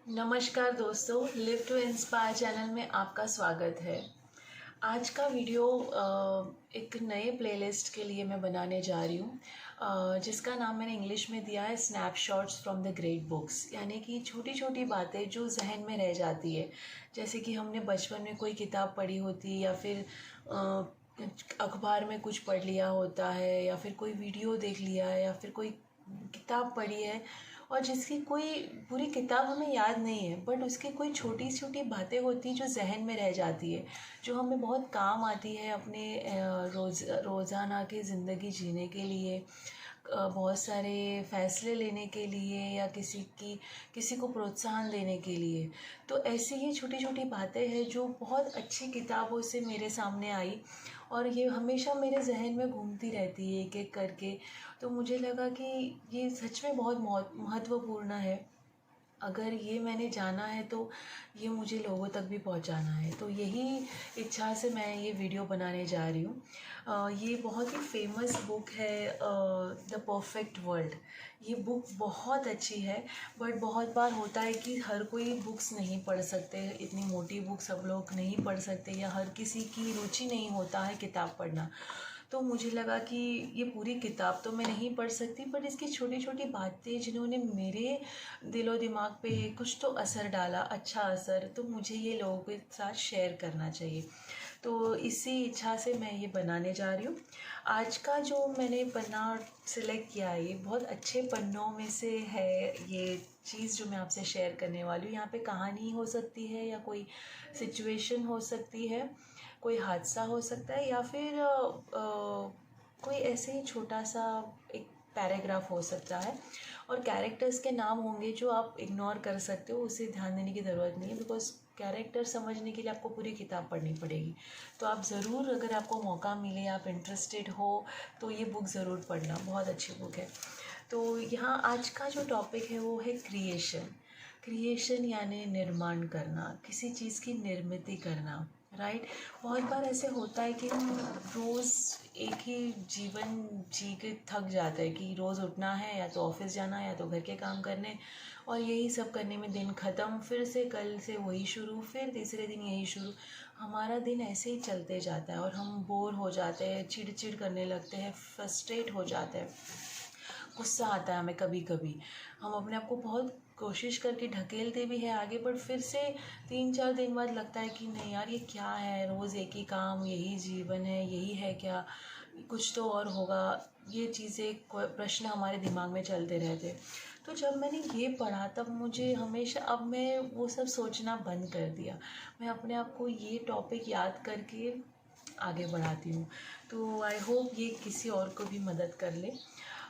नमस्कार दोस्तों, live to inspire channel में आपका स्वागत है। आज का वीडियो एक नए प्लेलिस्ट के लिए मैं बनाने जा रही हूँ, जिसका नाम मैंने इंग्लिश में दिया है snapshots from the great books. यानी कि छोटी छोटी बातें जो जहन में रह जाती है, जैसे कि हमने बचपन में कोई किताब पढ़ी होती या फिर अखबार में कुछ पढ़ लिया होता है या फिर कोई वीडियो देख लिया है या फिर कोई किताब पढ़ी है और जिसकी कोई पूरी किताब हमें याद नहीं है, बट उसकी कोई छोटी छोटी बातें होती हैं जो जहन में रह जाती है, जो हमें बहुत काम आती है अपने रोज़ाना की ज़िंदगी जीने के लिए, बहुत सारे फैसले लेने के लिए या किसी को प्रोत्साहन देने के लिए। तो ऐसी ही छोटी छोटी बातें हैं जो बहुत अच्छी किताबों से मेरे सामने आई और ये हमेशा मेरे जहन में घूमती रहती है एक एक करके। तो मुझे लगा कि ये सच में बहुत महत्वपूर्ण है। अगर ये मैंने जाना है तो ये मुझे लोगों तक भी पहुंचाना है। तो यही इच्छा से मैं ये वीडियो बनाने जा रही हूँ। ये बहुत ही फेमस बुक है, द परफेक्ट वर्ल्ड। ये बुक बहुत अच्छी है, बट बहुत बार होता है कि हर कोई बुक्स नहीं पढ़ सकते, इतनी मोटी बुक सब लोग नहीं पढ़ सकते या हर किसी की रुचि नहीं होता है किताब पढ़ना। तो मुझे लगा कि ये पूरी किताब तो मैं नहीं पढ़ सकती, पर इसकी छोटी छोटी बातें जिन्होंने मेरे दिलो दिमाग पे कुछ तो असर डाला, अच्छा असर, तो मुझे ये लोगों के साथ शेयर करना चाहिए। तो इसी इच्छा से मैं ये बनाने जा रही हूँ। आज का जो मैंने पन्ना सिलेक्ट किया है, ये बहुत अच्छे पन्नों में से है। ये चीज़ जो मैं आपसे शेयर करने वाली हूँ, यहाँ पे कहानी हो सकती है या कोई सिचुएशन हो सकती है, कोई हादसा हो सकता है या फिर कोई ऐसे ही छोटा सा एक पैराग्राफ हो सकता है। और कैरेक्टर्स के नाम होंगे जो आप इग्नोर कर सकते हो, उसे ध्यान देने की ज़रूरत नहीं है, बिकॉज कैरेक्टर समझने के लिए आपको पूरी किताब पढ़नी पड़ेगी। तो आप ज़रूर, अगर आपको मौका मिले, आप इंटरेस्टेड हो, तो ये बुक ज़रूर पढ़ना, बहुत अच्छी बुक है। तो यहाँ आज का जो टॉपिक है वो है क्रिएशन। क्रिएशन यानी निर्माण करना, किसी चीज़ की निर्मित करना, राइट। बहुत बार ऐसे होता है कि हम रोज़ एक ही जीवन जी के थक जाते हैं कि रोज़ उठना है, या तो ऑफिस जाना है या तो घर के काम करने, और यही सब करने में दिन ख़त्म, फिर से कल से वही शुरू, फिर तीसरे दिन यही शुरू। हमारा दिन ऐसे ही चलते जाता है और हम बोर हो जाते हैं, चिड़चिड़ करने लगते हैं, फ्रस्ट्रेट हो जाते हैं, गुस्सा आता है हमें। कभी कभी हम अपने आप को बहुत कोशिश करके ढकेलते भी है आगे, बट फिर से 3-4 दिन बाद लगता है कि नहीं यार, ये क्या है, रोज़ एक ही काम, यही जीवन है, यही है क्या, कुछ तो और होगा। ये चीज़ें, प्रश्न हमारे दिमाग में चलते रहते। तो जब मैंने ये पढ़ा तब मुझे हमेशा, अब मैं वो सब सोचना बंद कर दिया। मैं अपने आप को ये टॉपिक याद करके आगे बढ़ाती हूँ। तो आई होप ये किसी और को भी मदद कर ले।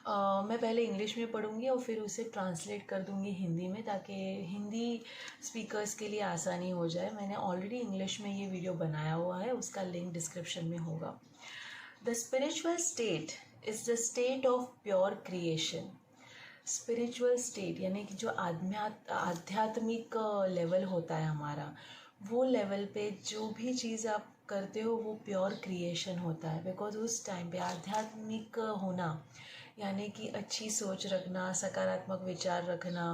मैं पहले इंग्लिश में पढ़ूँगी और फिर उसे ट्रांसलेट कर दूँगी हिंदी में, ताकि हिंदी स्पीकर्स के लिए आसानी हो जाए। मैंने ऑलरेडी इंग्लिश में ये वीडियो बनाया हुआ है, उसका लिंक डिस्क्रिप्शन में होगा। The spiritual state is the state of pure creation. Spiritual state यानी कि जो आध्यात्मिक लेवल होता है हमारा, वो लेवल पे जो भी चीज़ आप करते हो वो प्योर क्रिएशन होता है। बिकॉज उस टाइम पे आध्यात्मिक होना यानी कि अच्छी सोच रखना, सकारात्मक विचार रखना,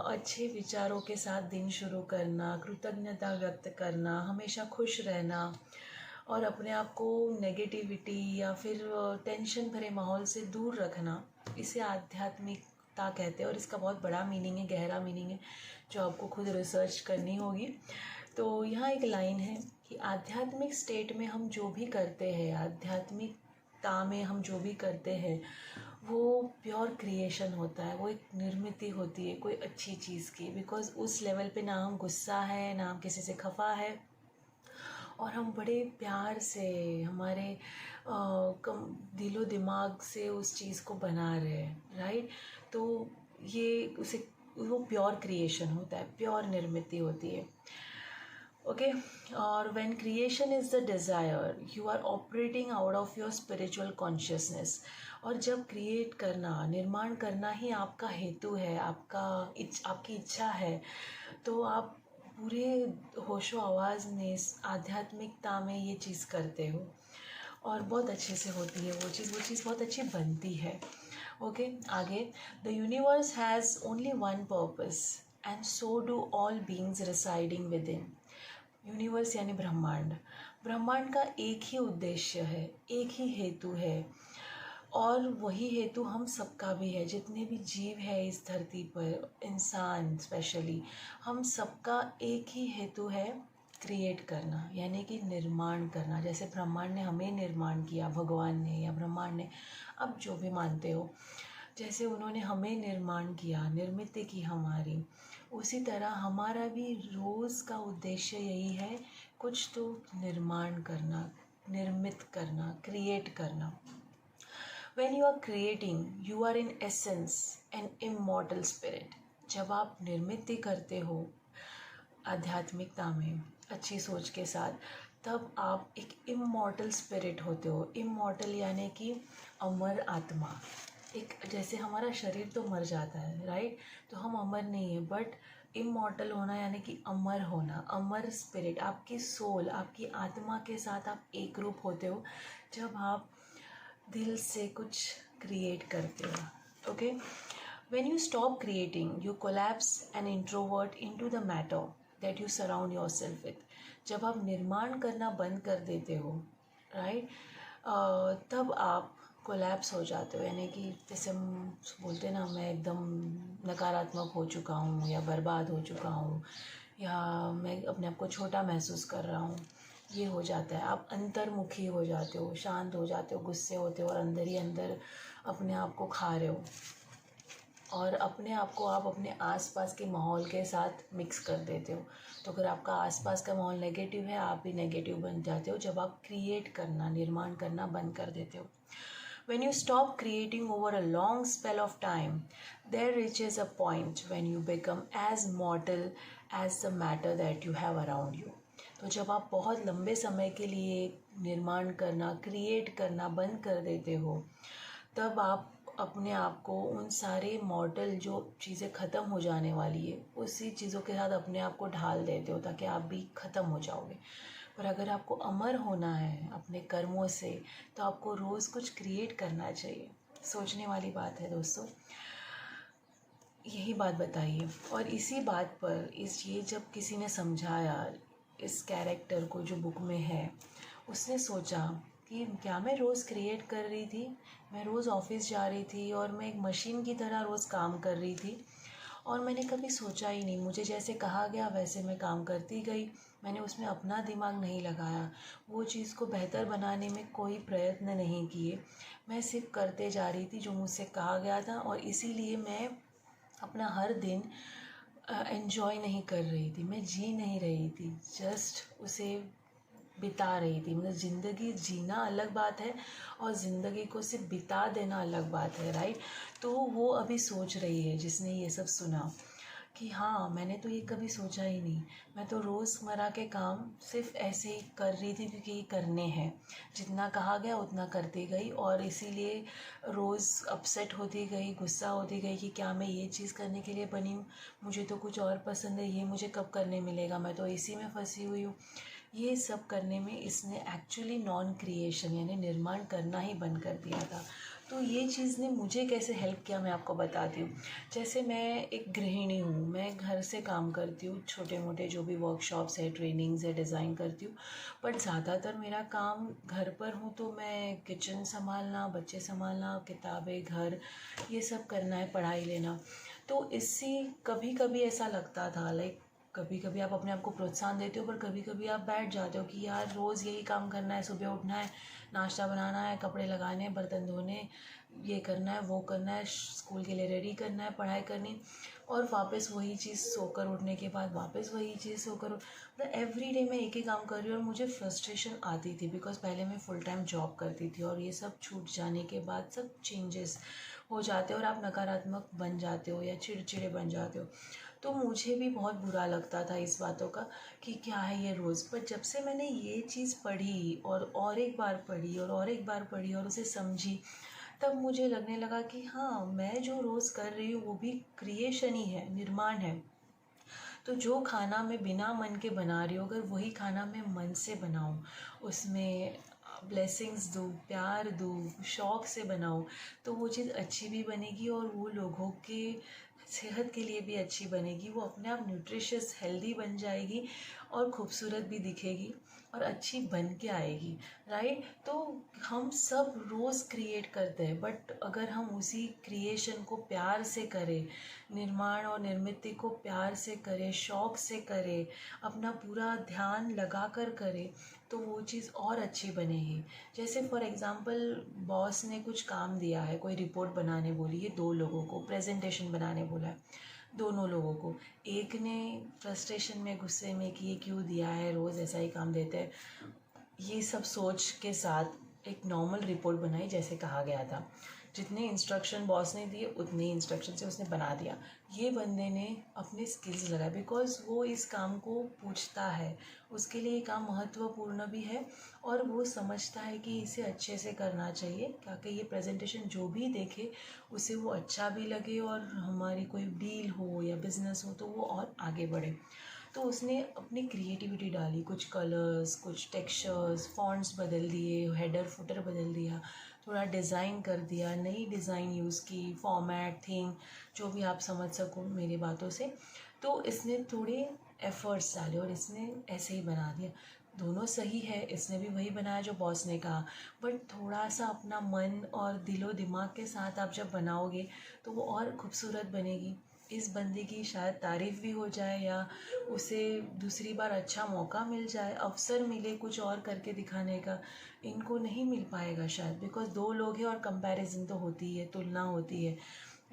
अच्छे विचारों के साथ दिन शुरू करना, कृतज्ञता व्यक्त करना, हमेशा खुश रहना और अपने आप को नेगेटिविटी या फिर टेंशन भरे माहौल से दूर रखना, इसे आध्यात्मिकता कहते हैं। और इसका बहुत बड़ा मीनिंग है, गहरा मीनिंग है, जो आपको खुद रिसर्च करनी होगी। तो यहाँ एक लाइन है कि आध्यात्मिक स्टेट में हम जो भी करते हैं, आध्यात्मिकता में हम जो भी करते हैं, वो प्योर क्रिएशन होता है, वो एक निर्मित होती है कोई अच्छी चीज़ की। बिकॉज उस लेवल पे ना हम गुस्सा है, ना हम किसी से खफा है, और हम बड़े प्यार से हमारे दिलो दिमाग से उस चीज़ को बना रहे हैं, राइट। तो ये उसे, वो प्योर क्रिएशन होता है, प्योर निर्मित होती है। ओके। और when creation is the desire, you are operating out of your spiritual consciousness. और जब क्रिएट करना, निर्माण करना ही आपका हेतु है, आपकी इच्छा है, तो आप पूरे होशो आवाज़ में, आध्यात्मिकता में ये चीज़ करते हो और बहुत अच्छे से होती है वो चीज़ बहुत अच्छी बनती है। ओके। आगे, the universe has only one purpose, and so do all beings residing within. Universe यानी ब्रह्मांड। ब्रह्मांड का एक ही उद्देश्य है, एक ही हेतु है, और वही हेतु हम सबका भी है। जितने भी जीव है इस धरती पर, इंसान स्पेशली, हम सबका एक ही हेतु है, क्रिएट करना, यानी कि निर्माण करना। जैसे ब्रह्मांड ने हमें निर्माण किया, भगवान ने या ब्रह्मांड ने, अब जो भी मानते हो, जैसे उन्होंने हमें निर्माण किया, निर्मित की हमारी, उसी तरह हमारा भी रोज़ का उद्देश्य यही है, कुछ तो निर्माण करना, निर्मित करना, क्रिएट करना। When you are creating, you are in essence an immortal spirit. जब आप निर्मित करते हो आध्यात्मिकता में अच्छी सोच के साथ, तब आप एक इमॉर्टल स्पिरिट होते हो। इमॉर्टल यानी कि अमर आत्मा। एक जैसे हमारा शरीर तो मर जाता है, राइट, तो हम अमर नहीं है, बट इमॉर्टल होना यानी कि अमर होना, अमर स्पिरिट, आपकी सोल, आपकी आत्मा के साथ आप एक रूप होते हो जब आप दिल से कुछ क्रिएट करते हो। Okay, when you stop creating you collapse and introvert into the matter that you surround yourself with. जब आप निर्माण करना बंद कर देते हो, राइट, तब आप कोलैप्स हो जाते हो, यानी कि जैसे हम बोलते ना, मैं एकदम नकारात्मक हो चुका हूँ या बर्बाद हो चुका हूँ, या मैं अपने आप को छोटा महसूस कर रहा हूँ, ये हो जाता है। आप अंतर्मुखी हो जाते हो, शांत हो जाते हो, गुस्से होते हो और अंदर ही अंदर अपने आप को खा रहे हो, और अपने आप को आप अपने आसपास के माहौल के साथ मिक्स कर देते हो। तो अगर आपका आसपास का माहौल नेगेटिव है, आप भी नेगेटिव बन जाते हो जब आप क्रिएट करना, निर्माण करना बंद कर देते हो। When you stop creating over a long spell of time, there reaches a point when you become as mortal as the matter that you have around you. तो जब आप बहुत लंबे समय के लिए निर्माण करना, क्रिएट करना बंद कर देते हो, तब आप अपने आप को उन सारे मॉर्टल जो चीज़ें ख़त्म हो जाने वाली है, उसी चीज़ों के साथ अपने आप को ढाल देते हो, ताकि आप भी ख़त्म हो जाओगे। पर अगर आपको अमर होना है अपने कर्मों से, तो आपको रोज़ कुछ क्रिएट करना चाहिए। सोचने वाली बात है दोस्तों, यही बात बताइए। और इसी बात पर ये जब किसी ने समझाया, इस कैरेक्टर को जो बुक में है, उसने सोचा कि क्या मैं रोज़ क्रिएट कर रही थी, मैं रोज़ ऑफिस जा रही थी और मैं एक मशीन की तरह रोज़ काम कर रही थी, और मैंने कभी सोचा ही नहीं, मुझे जैसे कहा गया वैसे मैं काम करती गई, मैंने उसमें अपना दिमाग नहीं लगाया, वो चीज़ को बेहतर बनाने में कोई प्रयत्न नहीं किए, मैं सिर्फ करते जा रही थी जो मुझसे कहा गया था, और इसीलिए मैं अपना हर दिन एंजॉय नहीं कर रही थी, मैं जी नहीं रही थी, जस्ट उसे बिता रही थी। मतलब ज़िंदगी जीना अलग बात है और ज़िंदगी को सिर्फ बिता देना अलग बात है, राइट। तो वो अभी सोच रही है, जिसने ये सब सुना, कि हाँ, मैंने तो ये कभी सोचा ही नहीं, मैं तो रोज़मर्रा के काम सिर्फ ऐसे ही कर रही थी क्योंकि ये करने हैं, जितना कहा गया उतना करती गई, और इसीलिए रोज़ अपसेट होती गई, गुस्सा होती गई कि क्या मैं ये चीज़ करने के लिए बनी हूँ, मुझे तो कुछ और पसंद है, ये मुझे कब करने मिलेगा, मैं तो इसी में फंसी हुई हूँ। ये सब करने में इसने एक्चुअली नॉन क्रिएशन यानी निर्माण करना ही बंद कर दिया था। तो ये चीज़ ने मुझे कैसे हेल्प किया मैं आपको बताती हूँ। जैसे मैं एक गृहिणी हूँ, मैं घर से काम करती हूँ, छोटे मोटे जो भी वर्कशॉप्स है, ट्रेनिंग्स है, डिज़ाइन करती हूँ, बट ज़्यादातर मेरा काम घर पर हूँ, तो मैं किचन संभालना, बच्चे संभालना, किताबें, घर, ये सब करना है, पढ़ाई लेना। तो इससे कभी कभी ऐसा लगता था, लाइक कभी कभी आप अपने आप को प्रोत्साहन देते हो, पर कभी कभी आप बैठ जाते हो कि यार रोज़ यही काम करना है, सुबह उठना है, नाश्ता बनाना है, कपड़े लगाने हैं, बर्तन धोने, ये करना है, वो करना है, स्कूल के लिए रेडी करना है, पढ़ाई करनी, और वापस वही चीज़, सोकर उठने के बाद वापस वही चीज़, सोकर मतलब एवरी डे मैं एक ही काम कर रही हूँ, और मुझे फ्रस्ट्रेशन आती थी, बिकॉज पहले मैं फुल टाइम जॉब करती थी, और ये सब छूट जाने के बाद सब चेंजेस हो जाते हो और आप नकारात्मक बन जाते हो या चिड़चिड़े बन जाते हो। तो मुझे भी बहुत बुरा लगता था इस बातों का कि क्या है ये रोज़। पर जब से मैंने ये चीज़ पढ़ी और एक बार पढ़ी और एक बार पढ़ी और उसे समझी, तब मुझे लगने लगा कि हाँ, मैं जो रोज़ कर रही हूँ वो भी क्रिएशन ही है, निर्माण है। तो जो खाना मैं बिना मन के बना रही हूँ, अगर वही खाना मैं मन से बनाऊँ, उसमें ब्लेसिंग्स दूँ, प्यार दूँ, शौक़ से बनाऊँ, तो वो चीज़ अच्छी भी बनेगी और वो लोगों के सेहत के लिए भी अच्छी बनेगी, वो अपने आप न्यूट्रिशियस हेल्दी बन जाएगी और खूबसूरत भी दिखेगी और अच्छी बन के आएगी, राइट। तो हम सब रोज़ क्रिएट करते हैं, बट अगर हम उसी क्रिएशन को प्यार से करें, निर्माण और निर्मित को प्यार से करें, शौक़ से करें, अपना पूरा ध्यान लगा कर करें, तो वो चीज़ और अच्छी बनेगी। जैसे फॉर एग्ज़ाम्पल बॉस ने कुछ काम दिया है, कोई रिपोर्ट बनाने बोली है, 2 लोगों को प्रेजेंटेशन बनाने बोला है, दोनों लोगों को। एक ने फ्रस्ट्रेशन में, गुस्से में कि ये क्यों दिया है, रोज़ ऐसा ही काम देते हैं, ये सब सोच के साथ एक नॉर्मल रिपोर्ट बनाई जैसे कहा गया था। जितने इंस्ट्रक्शन बॉस ने दिए उतने इंस्ट्रक्शन से उसने बना दिया। ये बंदे ने अपने स्किल्स लगाए, बिकॉज़ वो इस काम को पूछता है, उसके लिए ये काम महत्वपूर्ण भी है और वो समझता है कि इसे अच्छे से करना चाहिए, ताकि ये प्रेजेंटेशन जो भी देखे उसे वो अच्छा भी लगे और हमारी कोई डील हो या बिज़नेस हो तो वो और आगे बढ़े। तो उसने अपनी क्रिएटिविटी डाली, कुछ कलर्स, कुछ टेक्सचर्स, फॉन्ट्स बदल दिए, हेडर फुटर बदल दिया, थोड़ा डिज़ाइन कर दिया, नई डिज़ाइन यूज़ की, फॉर्मेट, थीम, जो भी आप समझ सको मेरी बातों से। तो इसने थोड़े एफ़र्ट्स डाले और इसने ऐसे ही बना दिया। दोनों सही है, इसने भी वही बनाया जो बॉस ने कहा, बट थोड़ा सा अपना मन और दिलो दिमाग के साथ आप जब बनाओगे तो वो और खूबसूरत बनेगी। इस बंदे की शायद तारीफ़ भी हो जाए या उसे दूसरी बार अच्छा मौका मिल जाए, अवसर मिले कुछ और करके दिखाने का। इनको नहीं मिल पाएगा शायद, बिकॉज़ 2 लोग हैं और कंपैरिजन तो होती है, तुलना होती है,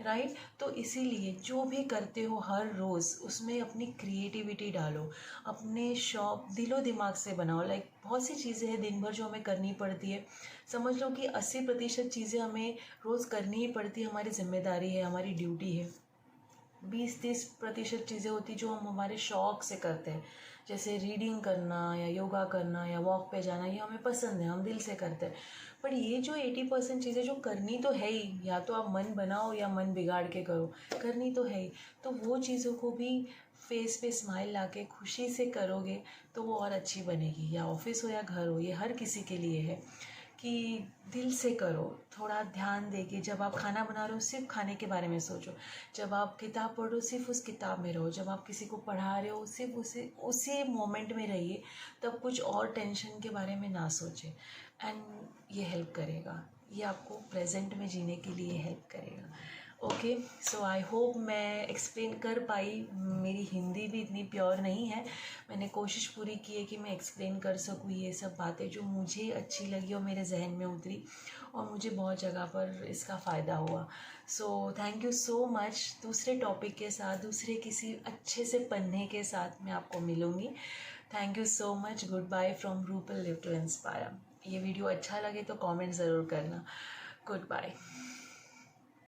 राइट। तो इसीलिए जो भी करते हो हर रोज़ उसमें अपनी क्रिएटिविटी डालो, अपने शौक दिलो दिमाग से बनाओ। लाइक बहुत सी चीज़ें हैं दिन भर जो हमें करनी पड़ती है, समझ लो कि 80% चीज़ें हमें रोज़ करनी ही पड़ती है, हमारी जिम्मेदारी है, हमारी ड्यूटी है। 20-30% चीज़ें होती जो हम हमारे शौक़ से करते हैं, जैसे रीडिंग करना या योगा करना या वॉक पे जाना, ये हमें पसंद है, हम दिल से करते हैं। पर ये जो 80% चीज़ें जो करनी तो है ही, या तो आप मन बनाओ या मन बिगाड़ के करो, करनी तो है ही। तो वो चीज़ों को भी फेस पे स्माइल ला के खुशी से करोगे तो वो और अच्छी बनेगी। या ऑफिस हो या घर हो, ये हर किसी के लिए है कि दिल से करो, थोड़ा ध्यान देके। जब आप खाना बना रहे हो सिर्फ खाने के बारे में सोचो, जब आप किताब पढ़ रहे हो सिर्फ उस किताब में रहो, जब आप किसी को पढ़ा रहे हो सिर्फ उसी मोमेंट में रहिए, तब कुछ और टेंशन के बारे में ना सोचें। एंड ये हेल्प करेगा, ये आपको प्रेजेंट में जीने के लिए हेल्प करेगा। ओके, सो आई होप मैं एक्सप्लेन कर पाई। मेरी हिंदी भी इतनी प्योर नहीं है, मैंने कोशिश पूरी की है कि मैं एक्सप्लेन कर सकूँ ये सब बातें जो मुझे अच्छी लगी और मेरे जहन में उतरी, और मुझे बहुत जगह पर इसका फ़ायदा हुआ। So thank you so much. दूसरे टॉपिक के साथ, दूसरे किसी अच्छे से पन्ने के साथ मैं आपको मिलूँगी। Thank you so much. Goodbye from Rupal live to inspire. ये वीडियो अच्छा लगे तो कमेंट ज़रूर करना। Good bye.